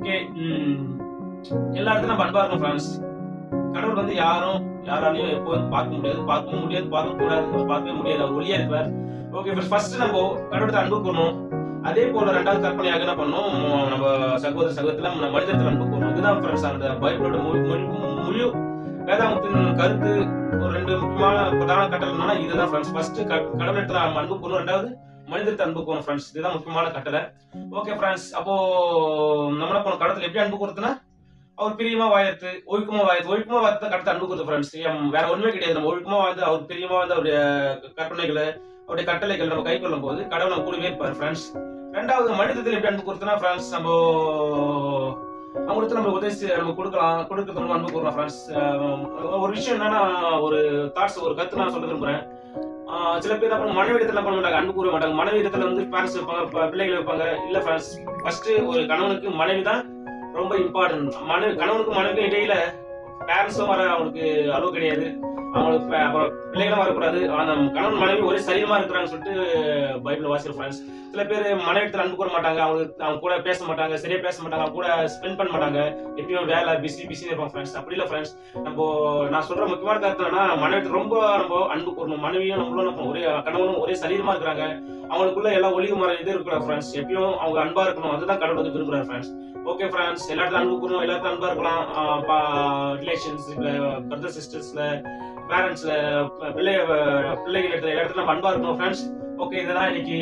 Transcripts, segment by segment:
Okay. எல்லா இடத்துலயும் நம்ம அன்பா இருக்கணும் ஃப்ரெண்ட்ஸ். கடவுள் வந்து யாராலையும் எப்போதும் பார்க்க முடியாது, பார்க்கவும் முடியாது, பார்க்கக்கூடாது, பார்க்கவே முடியாது. அவர் ஒளியா இருக்கிறார். ஓகே ஃப்ரெண்ட்ஸ், ஃபர்ஸ்ட் நம்ம கடவுள்கிட்ட அன்பு கூறணும். அதே போல 2வது கற்பனையாக என்ன பண்ணணும், நம்ம சகோதர சகோதரத்துல நம்ம மனிதத்துல அன்பு கூறணும். இதுதான் ஃப்ரெண்ட்ஸ் அந்த பைபிளோட முழு வேதாகமத்தின் கருத்து. ஒரு 2 முக்கியமான பிரதான கட்டளை என்னன்னா இதுதான் ஃப்ரெண்ட்ஸ். ஃபர்ஸ்ட் கடவுளிடத்துல அன்பு கூறணும், 2வது மனிதத்தை அன்பு கூறணும் ஃப்ரெண்ட்ஸ். இதுதான் முக்கியமான கட்டளை. ஓகே ஃப்ரெண்ட்ஸ், அப்போ நம்ம என்ன பண்ணணும், கடவுளத்துல எப்படி அன்பு கூறதுன்னா அவர் பிரியமா வாழறது, ஒழுக்கமா வாழ்த்து கடத்த அன்பு கூறுது ஃப்ரெண்ட்ஸ். வேற ஒண்ணுமே கிடையாது. நம்ம ஒழுக்கமா வாழ்ந்து அவர் பிரியமா வந்து அவருடைய கற்பனைகளை, அவருடைய கட்டளைகள் நம்ம கை கொள்ளும் போது கடவுள் நம்ம கூடவே இருப்பார் ஃப்ரெண்ட்ஸ். 2வது மனிதத்தில் எப்படி அன்பு கூறுதுன்னா ஃப்ரெண்ட்ஸ், நம்ம அவங்களுக்கு நம்ம உதவி நம்ம கொடுக்கறது நம்ம அன்பு கூறலாம் ஃப்ரெண்ட்ஸ். ஒரு விஷயம் என்னன்னா, ஒரு தாட்ஸ், ஒரு கருத்து நான் சொல்ல விரும்புறேன். சில பேர் அப்புறம் மனைவி இடத்துல பண்ண மாட்டாங்க, அன்பு கூற மாட்டாங்க. மனைவி இடத்துல வந்து பேரண்ட்ஸ் வைப்பாங்க, பிள்ளைகளை வைப்பாங்க. இல்ல ஃப்ரெண்ட்ஸ், ஃபர்ஸ்ட் ஒரு கணவனுக்கு மனைவி தான் ரொம்ப இம்பார்ட்டன்ட். கணவனுக்கும் மனைவிக்கும் இடையில பேரண்ட்ஸும் வர அவனுக்கு அளவு கிடையாது. அவங்களுக்கு அப்புறம் பிள்ளைகளும் வரக்கூடாது. ஆனா கணவன் மனைவி ஒரே சரீரமா இருக்கிறான்னு சொல்லிட்டு பைபிள் வாசிக்கிறோம் ஃப்ரெண்ட்ஸ். சில பேர் மனைவிடத்துல அன்பு கூற மாட்டாங்க, அவங்க கூட பேச மாட்டாங்க, சரியா பேச மாட்டாங்க, அவங்க கூட ஸ்பெண்ட் பண்ண மாட்டாங்க. எப்பயும் வேலை பிஸின்னு இருப்பாங்க ஃப்ரெண்ட்ஸ். அப்படி இல்லை ஃப்ரெண்ட்ஸ். நான் சொல்ற முக்கியமான கருத்து என்னன்னா, மனைவிடத்துல ரொம்ப நம்ம அன்பு கூறணும். மனைவியும் நம்மளும் ஒரே கணவனும் ஒரே சரீரமா இருக்கிறாங்க. அவங்களுக்குள்ள எல்லா ஒளிவு மரம் இது இருக்கிற ஃப்ரெண்ட்ஸ். எப்பயும் அவங்க அன்பா இருக்கணும். அதுதான் கடவுள் வந்து விரும்புறாரு ஃப்ரெண்ட்ஸ். ஓகே ஃப்ரெண்ட்ஸ், எல்லாத்தையும் அன்பு கூறணும், எல்லாத்தையும் அன்பா இருக்கலாம். ரிலேஷன்ஸ்ல, பிரதர் சிஸ்டர்ஸ்ல, பேரண்ட்ஸ்ல, பிள்ளைகள் இடத்துல எல்லா இடத்துல நம்ம அன்பா இருக்கணும் ஃப்ரெண்ட்ஸ். ஓகே, இதெல்லாம் இன்னைக்கு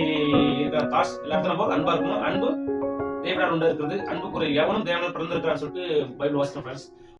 இருக்கிற தாட்ஸ். எல்லாத்தையும் நம்ம அன்பா இருக்கணும். அன்பு தேவனால் உண்டு இருக்கிறது. அன்பு கூற எவனும் தேவனால் பிறந்திருக்கிறான்னு சொல்லிட்டு பைபிள் வாசிக்கணும் ஃப்ரெண்ட்ஸ்.